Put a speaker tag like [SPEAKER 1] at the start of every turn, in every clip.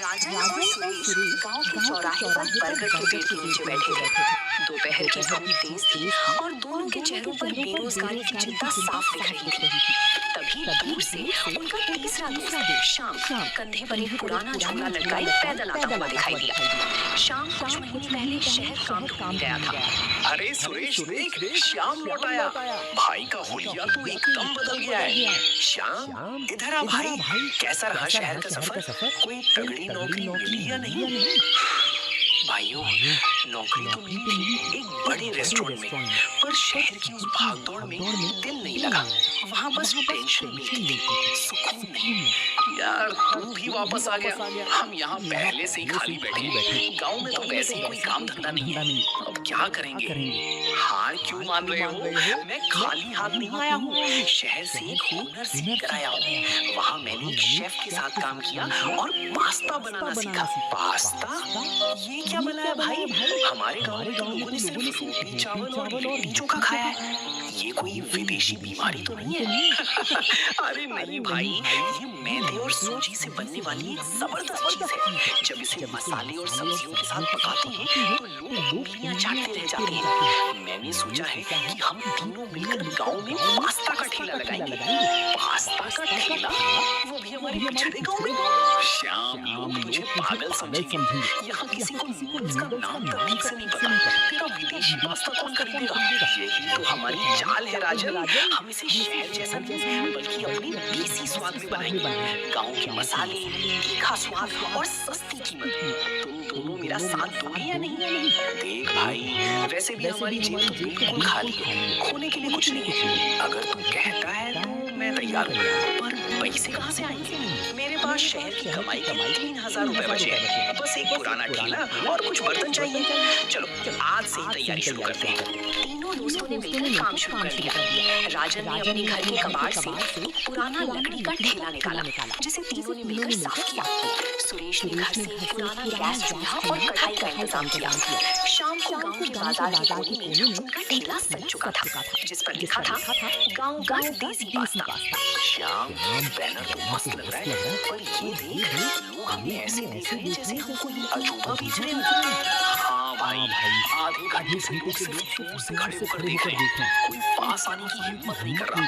[SPEAKER 1] राजन और सुरेश गांव के चौराहे पर बरगद के पेड़ के नीचे बैठे थे। दोपहर की धूप तेज थी और दोनों के चेहरों पर बेरोजगारी की चिंता साफ दिख रही थी। तभी दूर से उनका तीसरा दोस्त श्याम कंधे पर एक पुराना झोला लटकाए पैदल आता हुआ दिखाई दिया। श्याम कुछ महीने पहले शहर काम ढूंढने गया था।
[SPEAKER 2] अरे सुरेश देख, श्याम लौट आया। भाई का हुलिया तो एकदम बदल गया है। श्याम इधर आ भाई, कैसा रहा शहर का सफर? कोई तगड़ी नौकरी मिली या नहीं? भाइयों, नौकरी तो मिली थी एक बड़े रेस्टोरेंट में, पर शहर की उस भागदौड़ में दिल नहीं लगा। वहाँ बस टेंशन मिलती थी, सुकून नहीं। यार तू भी वापस आ गया। हम यहाँ पहले से ही खाली बैठे। गांव में तो वैसे ही कोई काम धंधा नहीं है। अब क्या करेंगे? हार क्यों मान रहे हो? मैं खाली हाथ नहीं आया हूँ। शहर से एक हुनर सीख कर आया हूँ। वहाँ मैंने एक शेफ के साथ काम किया और पास्ता बनाना सीखा। पास्ता? ये क्या बनाया भाई? हमारे गांव में तो लोगों ने सिर्फ रोटी चावल और लिट्टी चोखा खाया है। ये कोई विदेशी बीमारी तो नहीं है? अरे नहीं भाई, ये मैदे और सूजी से बनने वाली एक जबरदस्त चीज है। जब इसे मसाले और सब्जियों के साथ पकाते हैं तो लोग उंगलियां चाटते रह जाते हैं। मैंने सोचा है कि हम तीनों मिलकर गांव में पास्ता का ठेला लगाएंगे। पास्ता का ठेला? वो भी हमारे पिछड़े गांव में? श्याम, लोग तुझे पागल समझेंगे। यहाँ किसी को नूडल्स का नाम तक ठीक से नहीं पता। तेरा विदेशी पास्ता कौन खरीदेगा? यही तो हमारी चाल है राजन। हम इसे शहर जैसा नहीं बल्कि अपने देसी स्वाद में बनाएंगे। गांव के मसाले, तीखा स्वाद और सस्ती कीमत। तुम दोनों मेरा साथ दोगे या नहीं? देख भाई, वैसे भी हमारी जेब तो बिल्कुल खाली है। खोने के लिए कुछ नहीं है। अगर तू कहता है तो मैं तैयार हूँ, पर पैसे कहाँ से आएंगे? मेरे पास शहर की कमाई के 3000 रुपए बचे हैं। बस एक पुराना ठेला और कुछ बर्तन चाहिए। चलो आज से ही तैयारी शुरू करते हैं।
[SPEAKER 1] तीनों दोस्तों ने मिलकर काम शुरू कर दिया। राजन ने अपने घर के कबाड़ से एक पुराना लकड़ी का ठेला निकाला, जिसे तीनों ने मिलकर साफ किया। सुरेश ने घर से पुराना गैस चूल्हा और कढ़ाई का इंतजाम किया। शाम को गांव के बाजार के कोने में उनका ठेला सज चुका था, जिस पर लिखा था गांव का देसी पास्ता।
[SPEAKER 2] श्याम, बैनर तो मस्त लग रहा है, पर ये देख, लोग हमें ऐसे देख रहे हैं जैसे हम कोई अजूबा बेच रहे हैं। हाँ भाई, आधे घंटे से लोग सिर्फ दूर से खड़े होकर देख रहे हैं। कोई पास आने की हिम्मत नहीं कर रहा।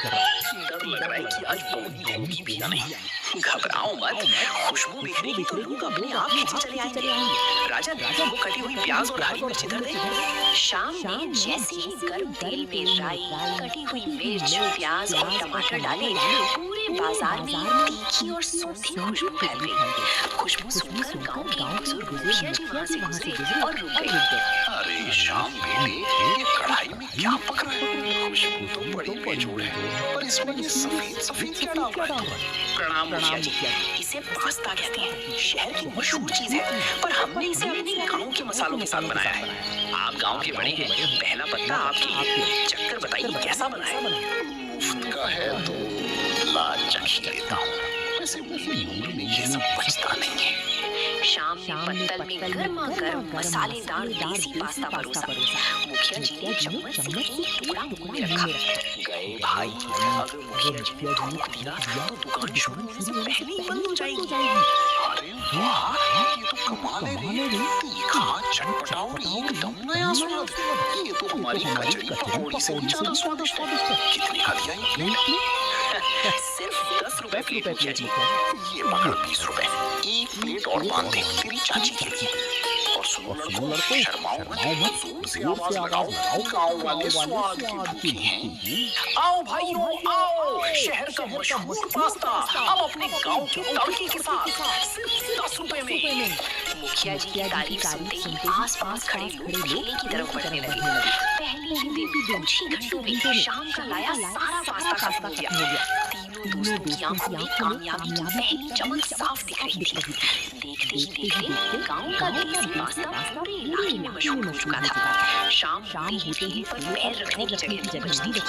[SPEAKER 2] डर लग रहा है कि आज पौनी होगी भी या नहीं। घबराओ मत, खुशबू बिखरेगी तो लोग अपने आप नीचे चले आएंगे। राजन, वो कटी हुई प्याज और हरी मिर्च इधर दे।
[SPEAKER 1] शाम ने जैसे ही गर्म तेल में राई, कटी हुई मिर्च, प्याज और टमाटर डाले, पूरे बाजार में तीखी और सूखी खुशबू फैल गई। खुशबू सुनकर गांव के बुजुर्ग मुखिया जी वहां से गुजरे और रुक गए।
[SPEAKER 2] अरे श्याम बेटे, ये कढ़ाई में क्या पक रहा है? खुशबू तो बड़ी बेजोड़ है, पर इसमें ये सफेद सफेद क्या डाल रहा है? प्रणाम मुखिया जी।
[SPEAKER 1] इसे पास्ता कहते हैं,
[SPEAKER 2] शहर की मशहूर चीज है, पर हमने इसे अपने गांव के मसालों के साथ बनाया है। आप गांव के बड़े हैं, पहला पत्ता आपके लिए। चक्कर बताइए कैसा बना है? मुफ्त का है तो लाज चख लेता हूँ। वैसे मेरी उम्र में ये सब बचता नहीं है।
[SPEAKER 1] शाम ने पत्तल में गर्मा गर्म मसालेदार देसी पास्ता परोसा। मुखिया जी ने चम्मच से एक टुकड़ा मुंह में रखा।
[SPEAKER 2] गए भाई, अगर मुखिया जी ने थूक दिया तो दुकान शुरू होने से पहले ही बंद हो जाएगी। अरे वाह, ये तो कमाल है रे। तीखा, चटपटा और एकदम नया स्वाद। ये तो हमारी कचौड़ी पकौड़ी से भी ज्यादा स्वादिष्ट है। कितने का दिया ये प्लेट?
[SPEAKER 1] सिर्फ 10 रुपए प्लेट मुखिया जी।
[SPEAKER 2] ये पकड़ 20 रुपए। एक प्लेट और बांध दे तेरी चाची के लिए। और सुनो लड़को, शर्माओ मत, जोर से आवाज लगाओ। गाँव वाले स्वाद के भूखे हैं। आओ भाइयों आओ, शहर का मशहूर पास्ता अब अपने गाँव के तड़के के साथ सिर्फ 10 रुपए में।
[SPEAKER 1] मुखिया जी की तारीफ सुनते ही आस-पास खड़े लोग ठेले की तरफ बढ़ने लगे। पहले ही दिन कुछ ही घंटों में शाम का लाया सारा पास्ता खत्म हो गया। तीनों दोस्तों की आंखों में कामयाबी की पहली चमक साफ दिख रही थी। देखते ही देखते गांव का देसी पास्ता पूरे इलाके में मशहूर हो चुका था। शाम होते ही ठेले पर पैर रखने की जगह नहीं बचती थी,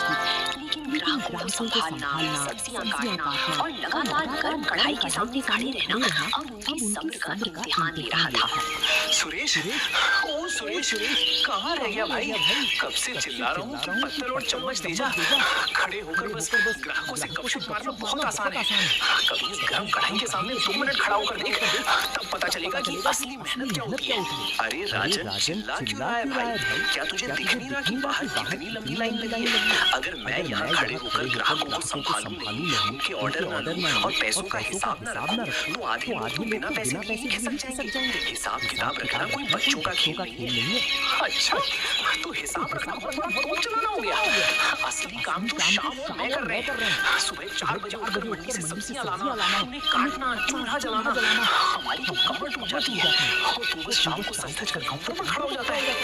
[SPEAKER 1] लेकिन ग्राहकों को संभालना, सब्जियां काटना और लगातार गर्म कढ़ाई के सामने खड़े रहना अब उनके सब्र का इम्तिहान ले रहा था।
[SPEAKER 2] सुरेश, ओ सुरेश, कहाँ रह गया भाई? कब से चिल्ला रहा हूँ कि पत्तल और चम्मच दे जा। खड़े होकर बस ग्राहकों से गपशप मारना बहुत आसान है। कभी इस गर्म कढ़ाई के सामने 2 मिनट खड़ा होकर देख, तब पता चलेगा कि असली मेहनत क्या होती है। अरे राजन, चिल्ला क्यों रहा है भाई? क्या तुझे दिख नहीं रहा कि बाहर कितनी लंबी लाइन लगी है? अगर मैं यहाँ खड़े होकर ग्राहकों को संभालूं नहीं, उनके ऑर्डर न लूं और पैसों का हिसाब न रखूं, तो आधे लोग तो बिना पैसे के ही खिसक जाएंगे। हिसाब किताब रखना कोई बच्चों का खेल नहीं है। अच्छा, तो हिसाब रखना बहुत बड़ा तोप चलाना हो गया। असली काम तो शाम और मैं कर रहे हैं। सुबह 4 बजे उठकर मंडी से सब्जियां लाना, उन्हें काटना, चूल्हा जलाना, हमारी तो कमर टूट जाती है। और तू बस शाम को सच कर काउंटर पर खड़ा हो जाता है।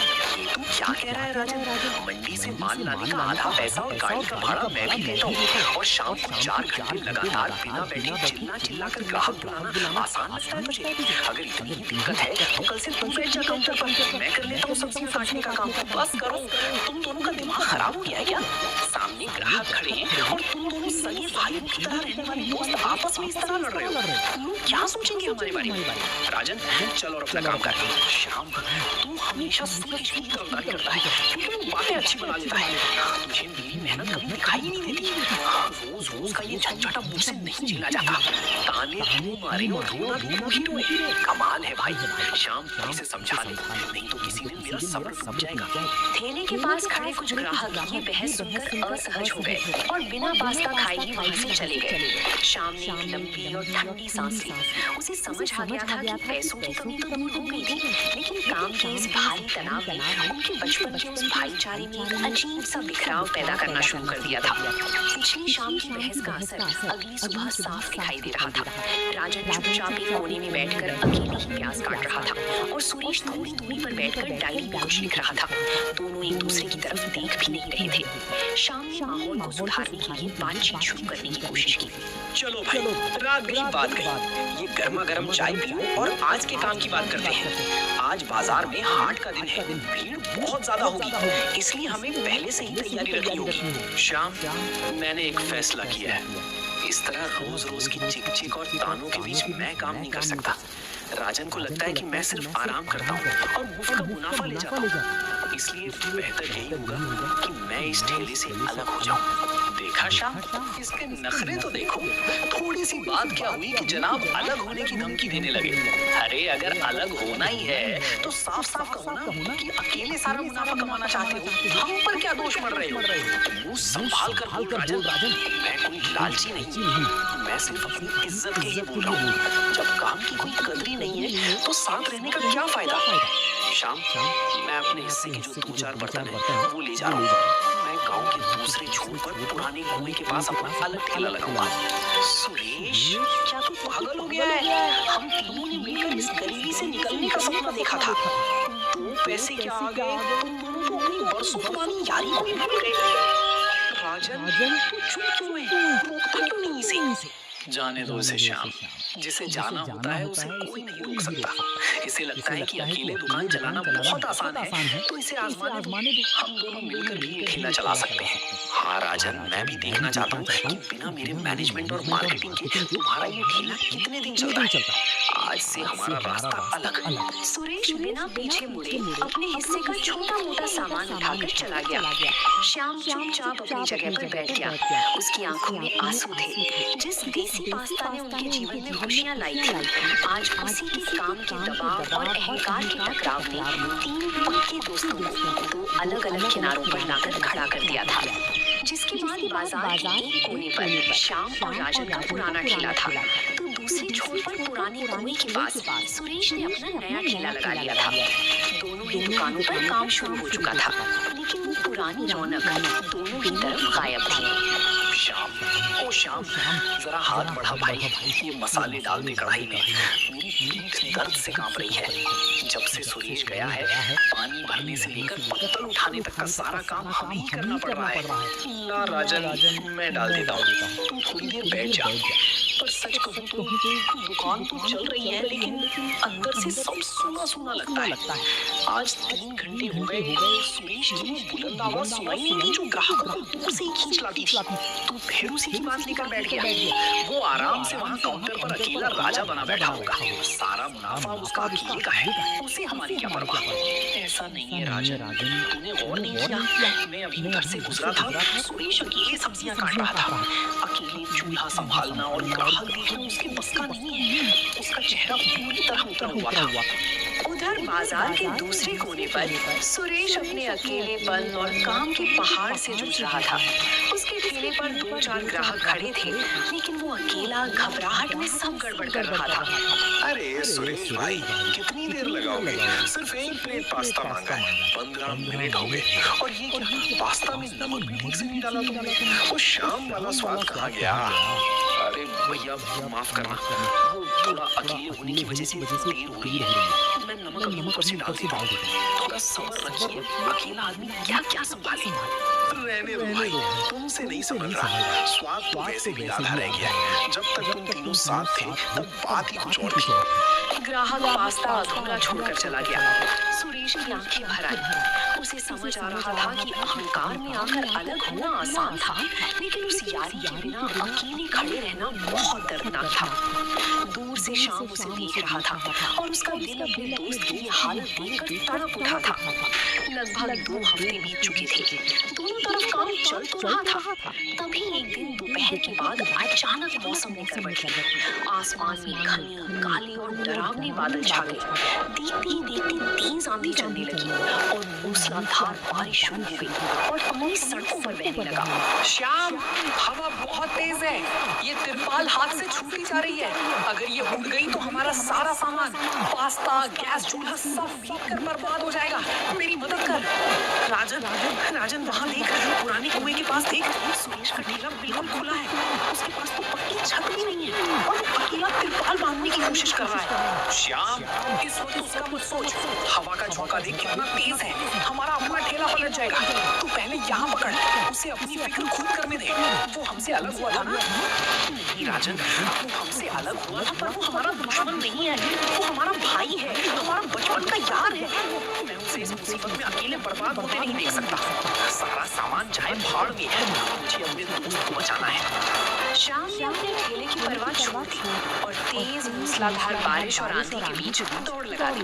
[SPEAKER 2] तू क्या कह रहा है राजन? मंडी से माल लाने का आधा पैसा और गाड़ी का भाड़ा मैं भी देता हूँ, और शाम को 4 घंटे लगातार बिना बैठे चिल्ला चिल्ला कर ग्राहक बुलाना आसान लगता है तुझे? अगर इतनी ही दिक्कत है तो कल से तू बैठ जा काउंटर पर, मैं कर लेता हूँ सब्जियां काटने का काम। बस करो। तुम दोनों का दिमाग खराब हो गया है क्या? सामने ग्राहक खड़े हैं और तुम दोनों सगे भाइयों की तरह रहने वाले दोस्त आपस में इस तरह लड़ रहे हो। लोग क्या सोचेंगे हमारे बारे में? राजन, चल और अपना काम कर। श्याम, तू हमेशा सुरेश की तरफदारी करता है क्योंकि वो बातें अच्छी बना लेता है। तुझे मेरी मेहनत कभी दिखाई ही नहीं देती। रोज रोज का ये झंझट अब मुझसे नहीं झेला जाता। ताने तू मारे और रोना तू ही रोए। कमाल है भाई। श्याम, इसे समझा ले, नहीं तो किसी दिन मेरा सब्र टूट जाएगा।
[SPEAKER 1] ठेले के पास खड़े कुछ ग्राहक ये बहस सुनकर असहज हो गए और बिना पास्ता खाए ही वहां से चले गए। शाम ने एक लंबी और ठंडी सांस ली। उसे समझ आ गया था कि पैसों की कमी तो दूर हो गई थी, लेकिन काम के इस भारी तनाव ने उनके बचपन के उस भाईचारे में एक अजीब सा बिखराव पैदा करना शुरू कर दिया था। पिछली शाम की बहस का असर अगली सुबह साफ दिखाई दे रहा था। राजन चुपचाप एक कोने में बैठकर अकेले ही प्याज काट रहा था और सुरेश थोड़ी दूरी पर बैठकर डायरी में कुछ लिख रहा था। दोनों एक दूसरे की तरफ देख भी नहीं रहे थे। शाम ने माहौल को सुधारने के लिए बातचीत शुरू करने की कोशिश की।
[SPEAKER 2] चलो भाई, रात गई बात गई। ये गर्मा गर्म चाय पियो और आज के काम की बात करते हैं। आज बाजार में हाट का दिन है, भीड़ बहुत ज्यादा होगी, इसलिए हमें पहले से ही तैयारी रखनी होगी। श्याम, मैंने एक फैसला किया है। इस तरह रोज रोज की चिक चिक और तानों के बीच मैं काम नहीं कर सकता। राजन को लगता है कि मैं सिर्फ आराम करता हूँ और मुफ्त का मुनाफा ले जाता हूँ, इसलिए बेहतर यही होगा कि मैं इस ठेले से अलग हो जाऊँ। देखा श्याम, इसके नखरे तो देखो। थोड़ी सी बात क्या हुई कि जनाब अलग होने की धमकी देने लगे। अरे अगर अलग होना ही है तो साफ साफ कहो ना कि अकेले सारा मुनाफा कमाना चाहते हो। हम पर क्या दोष मर रहे हो? मुंह संभाल कर बोल राजन, मैं कोई लालची नहीं, मैं सिर्फ अपनी इज्जत के लिए बोल रहा हूँ। जब काम की कोई कदर ही नहीं है तो साथ रहने का क्या फायदा? श्याम, मैं अपने हिस्से के जो 2-4 बर्तन है वो ले जा रहा हूँ। मैं गांव के दूसरे छोर पर पुराने कुएं के पास अपना अलग ठेला लगाऊंगा। सुरेश, क्या तू पागल हो गया है? हम तीनों ने मिलकर इस गरीबी से निकलने का सपना देखा था। 2 पैसे क्या आ गए, तुम दोनों तो अपनी बरसों पुरानी यारी को ही भूल गए। राजन, तू चुप क्यों है? रोकता क्यों नहीं इसे? जाने दो इसे श्याम, जिसे जाना होता है उसे कोई नहीं रोक सकता। इसे लगता है कि अकेले दुकान चलाना बहुत आसान है, तो इसे आजमाने दो। हम दोनों मिलकर भी ये ठेला चला सकते हैं। हाँ राजन, मैं भी देखना चाहता हूँ कि बिना मेरे मैनेजमेंट और मार्केटिंग के तुम्हारा ये ठेला कितने दिन चलता है। आज से हमारा रास्ता अलग।
[SPEAKER 1] सुरेश बिना पीछे मुड़े अपने हिस्से का छोटा मोटा सामान उठाकर चला गया। श्याम चुपचाप अपनी जगह पर बैठ गया। उसकी आंखों में आंसू थे। जिस देसी पास्ता ने उनके जीवन में खुशियां लाई थी, आज उसी के काम के दबाव और अहंकार के टकराव ने 3 पक्के दोस्तों को 2 अलग-अलग किनारों पर लाकर खड़ा कर दिया था। जिसके बाद बाजार के एक कोने पर श्याम और राजन का पुराना ठेला था, तो दूसरे छोर पर पुराने कुएं के पास सुरेश ने अपना नया ठेला लगा लिया था। दोनों ही दुकानों पर काम शुरू हो चुका था, लेकिन वो पुरानी रौनक दोनों ही तरफ गायब थी।
[SPEAKER 2] श्याम, ओ श्याम, जरा हाथ बढ़ा भाई, ये मसाले डाल दे कढ़ाई में। मेरी पीठ दर्द से कांप रही है। जब से सुरेश गया है, पानी भरने से लेकर पत्तल उठाने तक का सारा काम हमें ही करना पड़ रहा है। ना राजन, मैं डाल देता हूँ, तुम थोड़ी देर बैठ जा। पर सच कहूँ तो दुकान तो चल रही है, लेकिन अंदर से सब सूना सूना लगता है। आज 3 घंटे हो गए, सुरेश की वो बुलंद आवाज सुनाई नहीं दी जो ग्राहकों को दूर से ही खींच लाती थी। तू फिर उसी की बात लेकर बैठ गया। वो आराम से वहाँ काउंटर पर अकेला राजा बना बैठा होगा। सारा मुनाफा उसका अकेले का है, उसे हमारी क्या परवाह। ऐसा नहीं है राजन, तूने गौर नहीं किया? मैं अभी घर से गुजरा था, सुरेश अकेले सब्जियां काट रहा था। अकेले चूल्हा संभालना और
[SPEAKER 1] ग्राहक देखना उसके बस का नहीं है। उसका चेहरा पूरी तरह उतरा हुआ था। उधर बाजार के दूसरे कोने पर सुरेश अपने अकेलेपन और काम के पहाड़ से जूझ रहा था। उसके ठेले पर 2-4 ग्राहक खड़े थे, लेकिन वो अकेला घबराहट में सब गड़बड़ कर रहा था।
[SPEAKER 2] अरे सुरेश भाई, कितनी देर लगाओगे? सिर्फ एक प्लेट पास्ता मांगा है, 15 मिनट हो गए। और ये क्या, पास्ता में नमक भी ठीक से नहीं डाला तुमने? वो शाम वाला स्वाद कहाँ गया? अरे भैया माफ करना, वो थोड़ा अकेले होने की वजह से देर हो रही है। मैं नमक अभी ऊपर से डाल देता हूँ, थोड़ा सब्र रखिए। अकेला आदमी क्या क्या संभाले। रहने दो भाई, तुमसे नहीं समझ रहा। स्वाद तो वैसे भी आधा रह गया है। जब तक तुम तीनों साथ थे तब बात ही कुछ और थी।
[SPEAKER 1] ग्राहक पास्ता अधूरा छोड़कर चला गया। सुरेश की आंखें भर आई। उसे समझ आ रहा था कि अहंकार में आकर अलग होना आसान था, लेकिन उस यारी के बिना अकेले खड़े रहना बहुत दर्दनाक था। दूर से शाम उसे देख रहा था और उसका दिल अपने दोस्त की हालत देखकर तड़प उठा था। लगभग 2 हफ्ते बीत चुके थे। दोनों तरफ काम चल तो रहा था। तभी एक दिन दोपहर के बाद अचानक मौसम में गड़बड़ हुई। आसमान में घने काले और डरावने बादल छा गए। देखते ही देखते तेज आंधी चलने लगी और मूसलाधार बारिश शुरू हो गई और पानी सड़कों पर बहने लगा।
[SPEAKER 3] श्याम, हवा बहुत तेज है। ये तिरपाल हाथ से छूटी जा रही है। अगर ये उड़ गई तो हमारा सारा सामान, पास्ता, गैस चूल्हा सब भीग कर बर्बाद हो जाएगा। मेरी मदद कर।
[SPEAKER 1] राजन वहाँ देख, पुराने कुएं के पास देख। सुरेश का ठेला बिल्कुल खुला है। उसके पास तो पक्की छत भी नहीं है और वो अकेला तिरपाल बांधने की कोशिश कर रहा है।
[SPEAKER 3] श्याम, इस वक्त उसका मत सोच। हवा का झोंका देख कितना तेज है। हमारा अपना ठेला पलट जाएगा। तू पहले यहाँ पकड़, उसे अपनी फिक्र खुद करने दे। वो हमसे अलग हुआ था ना?
[SPEAKER 1] नहीं राजन, वो हमसे अलग हुआ था, पर वो हमारा दुश्मन नहीं है। वो हमारा भाई है, हमारा बचपन का यार है। मैं उसे इस मुसीबत में अकेले बर्बाद होते नहीं देख सकता। सारा सामान जाए भाड़ में, मुझे अपने दोस्त को बचाना है। शाम ने अपने ठेले की परवाह छोड़ दी और तेज मूसलाधार बारिश और आंधी के बीच दौड़ लगा दी।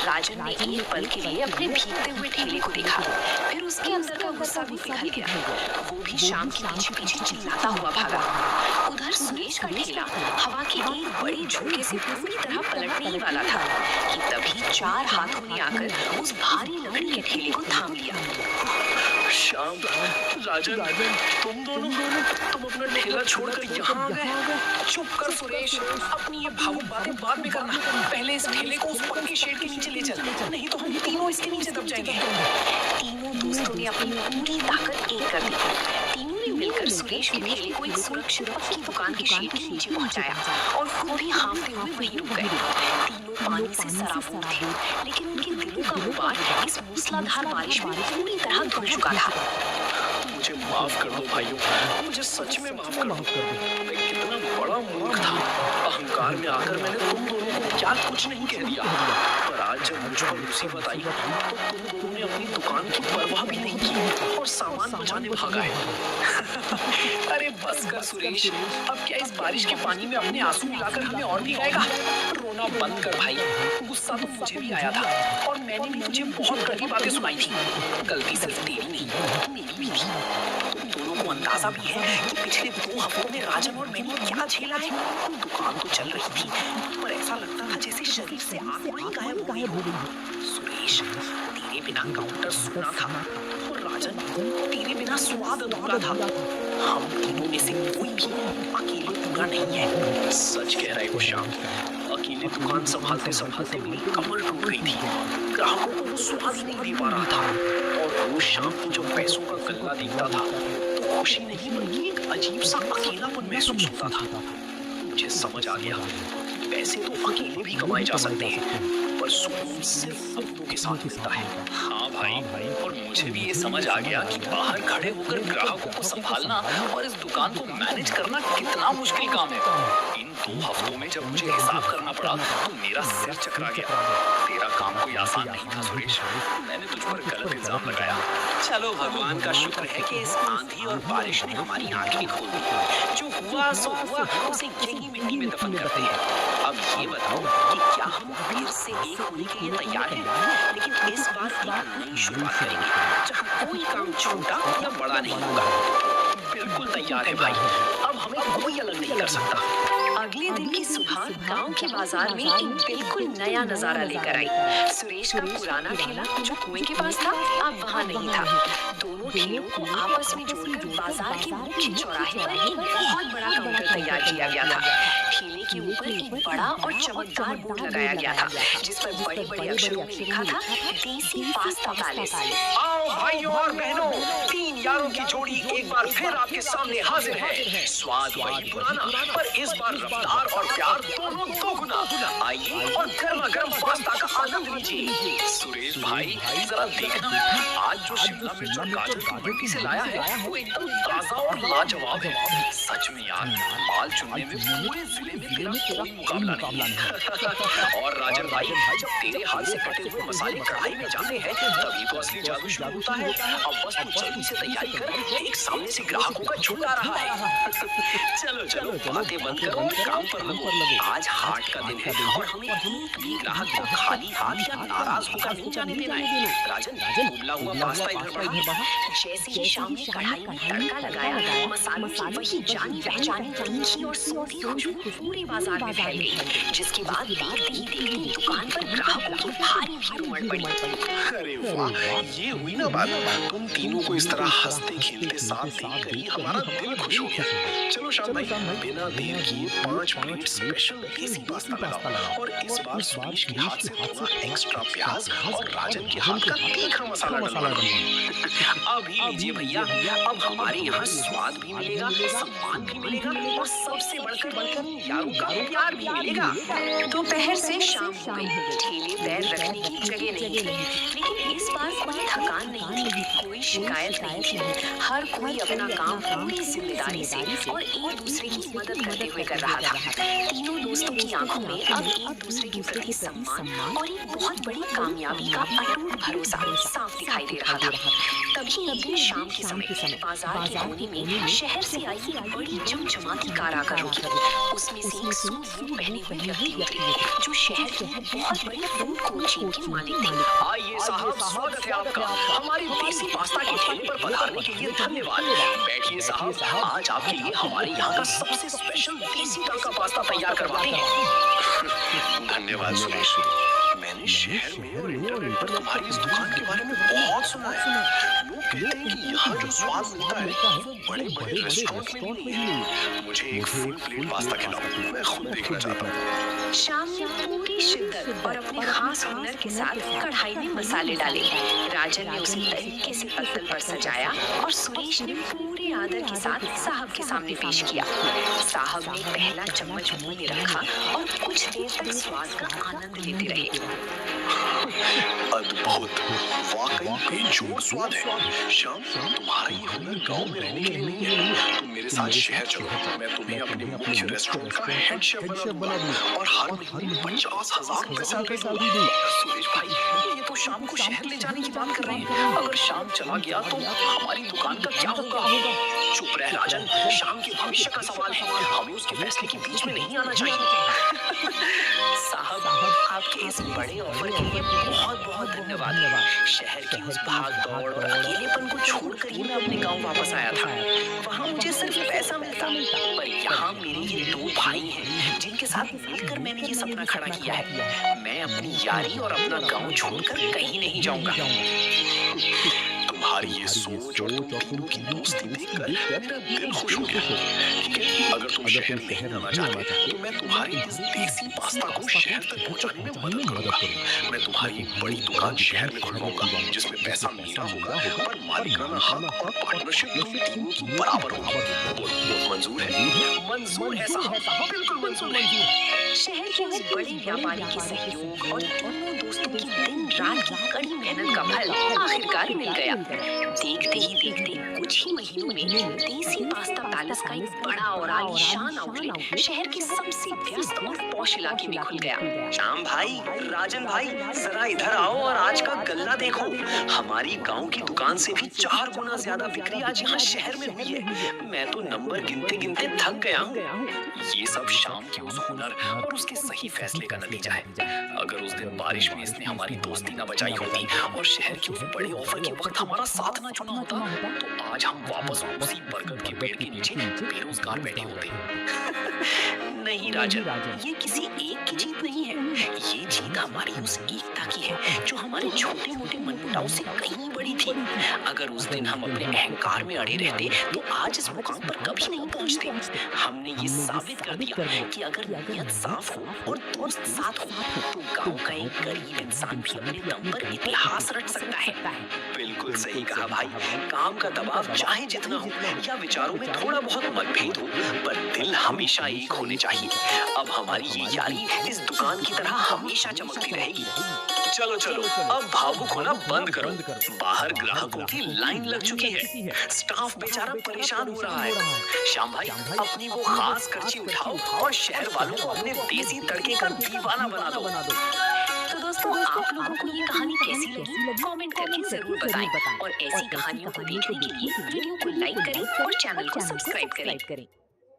[SPEAKER 1] राजन ने एक पल के लिए अपने भीगते हुए ठेले को देखा, फिर उसके अंदर का गुस्सा भी पिघल गया। वो भी शाम के पीछे पीछे चिल्लाता हुआ भागा। उधर सुरेश का ठेला हवा के एक बड़े झोंके से पूरी तरह पलटने ही वाला था कि तभी 4 हाथों ने आकर उस भारी लकड़ी के ठेले को थाम लिया।
[SPEAKER 2] श्याम, राजन, तुम अपना ठेला छोड़कर यहाँ आ गए?
[SPEAKER 3] चुप कर सुरेश, अपनी ये भावुक बातें बाद में करना। पहले इस ठेले को उस पक्के शेड के नीचे ले चल, नहीं तो हम तीनों इसके नीचे दब जाएंगे।
[SPEAKER 1] तीनों दोस्तों ने अपनी पूरी ताकत एक कर दी। तीनों ने मिलकर सुरेश के ठेले को एक सुरक्षित पक्की दुकान के शेड के नीचे पहुंचाया और खुद भी हांफते हुए वहीं रुक गए। तीनों पानी से सराबोर थे, लेकिन उनके दिलों का गुबार इस मूसलाधार बारिश में पूरी तरह धुल चुका था।
[SPEAKER 2] मुझे माफ कर दो भाइयों, मुझे सच में माफ कर दो। मैं कितना बड़ा मूर्ख था। अहंकार में आकर मैंने तुम दोनों को क्या कुछ नहीं कह दिया। पर आज जब मुझ पर मुसीबत आई तो तुम दोनों ने अपनी दुकान की परवाह भी नहीं की और सामान बचाने भागा है।
[SPEAKER 3] अरे बस कर सुरेश, अब क्या इस बारिश के पानी में अपने आंसू मिलाकर हमें और भिगाएगा? रोना बंद कर भाई। गुस्सा तो मुझे भी आया था और मैंने भी तुझे बहुत कड़वी बातें सुनाई थी। गलती सिर्फ तेरी नहीं, मेरी भी थी। दोनों को अंदाजा भी है कि पिछले 2 हफ्तों में राजन और मैंने क्या झेला है। दुकान तो चल रही थी, पर ऐसा लगता था जैसे शरीर से आत्मा ही गायब हो गई। सुरेश, तेरे बिना काउंटर सूना था और राजन, तेरे बिना स्वाद अधूरा था। हम तीनों में से कोई भी अकेले पूरा नहीं है।
[SPEAKER 2] सच कह रहे हो श्याम, अकेले दुकान संभालते संभालते मेरी कमर टूट गई थी। ग्राहकों को वो स्वाद ही नहीं दे पा रहा था और रोज शाम को जब पैसों का गल्ला दिखता था तो खुशी नहीं बल्कि एक अजीब सा अकेलापन महसूस होता था। मुझे समझ आ गया, पैसे तो अकेले भी कमाए जा सकते हैं, पर सुकून सिर्फ अपनों के साथ मिलता है।
[SPEAKER 4] हाँ भाई, और मुझे भी ये समझ आ गया कि बाहर खड़े होकर ग्राहकों को संभालना और इस दुकान को मैनेज करना कितना मुश्किल काम है। इन 2 हफ्तों में जब मुझे हिसाब करना पड़ा तो मेरा सिर चकरा गया। तेरा काम कोई आसान नहीं था सुरेश, मैंने तुझ पर गलत इल्जाम लगाया।
[SPEAKER 2] चलो भगवान का शुक्र है कि इस आंधी और बारिश ने हमारी आंखें खोल दी। जो हुआ सो हुआ, उसे यही मिट्टी में दफन करते हैं। अब ये बताओ कि क्या हम फिर से एक होने के लिए तैयार हैं? लेकिन इस बार एक नई शुरुआत करेंगे जहाँ कोई काम छोटा या बड़ा नहीं होगा।
[SPEAKER 3] बिल्कुल तैयार है भाई। अब हमें कोई अलग नहीं कर सकता।
[SPEAKER 1] अगले दिन की सुबह गांव के बाजार में एक बिल्कुल नया नजारा लेकर आई। सुरेश का पुराना ठेला जो कुएं के पास था अब वहाँ नहीं था। दोनों ठेलों को आपस में जोड़कर बाजार के मुख्य चौराहे पर एक बहुत बड़ा काउंटर तैयार किया गया था। ठेले के ऊपर एक बड़ा और चमकदार बोर्ड लगाया गया था जिस पर बड़े-बड़े अक्षरों में लिखा था देसी पास्ता पैलेस।
[SPEAKER 3] आओ भाइयों और बहनों, तीन यारों की जोड़ी एक बार फिर आपके सामने हाजिर है। स्वाद वही पुराना, पर इस बार रफ्तार और प्यार दोनों दोगुना। आइए और गर्मा गर्म पास्ता का आनंद लीजिए।
[SPEAKER 4] सुरेश भाई जरा देखना, आज जो शिमला मिर्च और गाजर की मंडी से लाया है वो एकदम ताजा और लाजवाब है। सच में यार, माल चुनने में पूरे जिले में तेरा कोई मुकाबला नहीं। और राजन भाई, जब तेरे हाथ से कटे हुए मसाले कढ़ाई में जाते हैं तभी तो असली जादू शुरू होता है। अब बस तू जल्दी से तैयारी कर, एक सामने से ग्राहकों का झुंड आ रहा है। चलो चलो बातें बंद करो और काम पर लगो। आज हाट का दिन है और हमें एक भी ग्राहक को खाली हाथ या नाराज होकर नहीं जाने देना है। राजन, उबला हुआ पास्ता इधर बढ़ा।
[SPEAKER 1] जैसे ही शाम ने कढ़ाई में तड़का लगाया, मसालों की वही जानी पहचानी तीखी और सूखी खुशबू पूरे बाजार में फैल गई, जिसके बाद देखते ही देखते दुकान पर ग्राहकों की भारी भीड़ उमड़ पड़ी।
[SPEAKER 2] अरे वाह, ये हुई ना बात। तुम तीनों को इस तरह हंसते खेलते साथ देखकर ही हमारा दिल खुश हो गया। चलो शाम भाई, बिना देर किए 5 प्लेट स्पेशल देसी पास्ता लगाओ और इस बार सुरेश के हाथ से थोड़ा एक्स्ट्रा प्याज और राजन के हाथ का तीखा मसाला डलवा दो।
[SPEAKER 3] अभी लीजिए भैया, अब हमारे यहाँ स्वाद भी मिलेगा, सम्मान भी मिलेगा और सबसे बढ़कर यारों का प्यार भी मिलेगा।
[SPEAKER 1] दोपहर से शाम हो गई, ठेले पैर रखने की जगह नहीं थी, लेकिन इस बार कोई थकान नहीं थी, कोई शिकायत नहीं थी। हर कोई अपना काम पूरी जिम्मेदारी से और एक दूसरे की मदद करते हुए कर रहा था। तीनों दोस्तों की आंखों में अब एक दूसरे के प्रति सम्मान और एक बहुत बड़ी कामयाबी का अटूट भरोसा साफ दिखाई दे रहा था। तभी एक दिन शाम के समय बाजार के कोने में शहर से आई एक बड़ी चमचमाती कार आकर रुकी। उसमें से एक सूट बूट पहने हुए व्यक्ति उतरे जो शहर की बहुत बड़ी फूड कोर्ट चेन के मालिक थे।
[SPEAKER 3] आइए साहब, स्वागत है आपका हमारी देसी पास्ता के ठेले पर पधारने के लिए धन्यवाद। बैठिए साहब, आज आपके लिए हमारे यहाँ का सबसे स्पेशल देसी तड़का पास्ता तैयार करवाते हैं।
[SPEAKER 2] धन्यवाद सुरेश। मैंने शहर में और इंटरनेट पर तुम्हारी इस दुकान के बारे में बहुत सुना है। लोग कहते हैं कि यहाँ जो स्वाद मिलता है वो बड़े-बड़े रेस्टोरेंट में नहीं है। मुझे एक फुल प्लेट पास्ता खिलाओ, मैं खुद देखना चाहता हूँ।
[SPEAKER 1] शाम ने पूरी शिद्दत और अपने खास हुनर के साथ कढ़ाई में मसाले डाले। राजन ने उसे तरीके से पत्तल पर सजाया और सुरेश ने पूरे आदर के साथ साहब के सामने पेश किया। साहब ने पहला चम्मच मुंह में रखा और कुछ देर तक स्वाद का आनंद लेते रहे।
[SPEAKER 2] अद्भुत, वाकई बेजोड़ स्वाद है। श्याम, तुम्हारा ये हुनर गांव में रहने के लिए नहीं है। तुम मेरे साथ शहर चलो, मैं तुम्हें अपने मुख्य रेस्टोरेंट का हेड शेफ बना दूंगा और हर महीने 50,000 रुपए सैलरी दूंगा।
[SPEAKER 3] सुरेश भाई, ये तो शाम को शहर ले जाने की बात कर रहे हैं। अगर शाम चला गया तो हमारी दुकान का क्या होगा? चुप रह राजन, शाम के भविष्य का सवाल है, हमें उसके फैसले के बीच में नहीं आना चाहिए। साहब, आपके इस बड़े ऑफर के लिए बहुत बहुत धन्यवाद। शहर की उस भाग दौड़ और अकेलेपन को छोड़कर ही मैं अपने गांव वापस आया था। वहाँ मुझे सिर्फ पैसा मिलता, पर यहाँ मेरे ये 2 भाई हैं जिनके साथ मिलकर मैंने ये सपना खड़ा किया है। मैं अपनी यारी और अपना गांव छोड़कर कहीं नहीं जाऊंगा।
[SPEAKER 2] तुम्हारी ये सोच और तुम तीनों की दोस्ती देखकर मेरा दिल खुश हो गया। ठीक है, अगर तुम शहर नहीं आना चाहते तो मैं तुम्हारी इस देसी पास्ता को शहर तक पहुंचाने में मदद करूंगा। मैं तुम्हारी एक बड़ी दुकान शहर में खुलवाऊंगा जिसमें पैसा मेरा होगा पर मालिकाना हक और पार्टनरशिप तुम तीनों की बराबर होगी। मंजूर है?
[SPEAKER 3] मंजूर है साहब, बिल्कुल मंजूर है।
[SPEAKER 1] शहर के उस बड़े व्यापारी के सहयोग और तीनों दोस्तों की दिन रात की कड़ी मेहनत का फल आखिरकार मिल गया। देखते ही देखते कुछ ही महीनों में देसी पास्ता पैलेस का एक बड़ा और आलीशान आउटलेट शहर के सबसे व्यस्त और पॉश इलाके में खुल गया।
[SPEAKER 3] श्याम भाई, राजन भाई, जरा इधर आओ और आज का गल्ला देखो। हमारी गांव की दुकान से भी 4 गुना ज्यादा बिक्री आज यहाँ शहर में हुई है। मैं तो नंबर गिनते गिनते थक गया हूँ।
[SPEAKER 4] ये सब शाम के उस हुनर और उसके सही फैसले का नतीजा है। अगर उस दिन बारिश में इसने हमारी दोस्ती न बचाई होती और शहर के उस बड़े ऑफर के वक्त हमारा साथ ना चुना होता तो आज हम वापस उसी बरगद के पेड़ के नीचे बेरोजगार बैठे होते।
[SPEAKER 2] नहीं राजन, ये किसी एक की जीत नहीं है, ये जीत हमारी उस एकता की है जो हमारे छोटे मोटे मनमुटाव से कहीं बड़ी थी। अगर उस दिन हम अपने अहंकार में अड़े रहते तो आज इस मुकाम पर कभी नहीं पहुंचते। हमने ये साबित कर दिया कि अगर नीयत साफ हो और दोस्त साथ हो तो गांव का एक गरीब इंसान भी अपने दम पर इतिहास रच सकता है।
[SPEAKER 4] बिल्कुल सही कहा भाई। काम का दबाव चाहे जितना हो या विचारों में थोड़ा बहुत मतभेद हो, पर दिल हमेशा एक होने चाहिए। अब हमारी ये यारी इस दुकान की तरह हमेशा चमकती रहेगी। चलो चलो, अब भावुक होना बंद करो। बाहर ग्राहकों की लाइन लग चुकी है, स्टाफ बेचारा परेशान हो रहा है। श्याम भाई, अपनी वो खास करची उठाओ और शहर वालों को अपने देसी तड़के का दीवाना बना दो।
[SPEAKER 1] तो दोस्तों, आप लोगों को ये कहानी कैसी लगी कमेंट करके जरूर बताएं और ऐसी कहानियों को देखने के लिए वीडियो को लाइक करें और चैनल को सब्सक्राइब करें।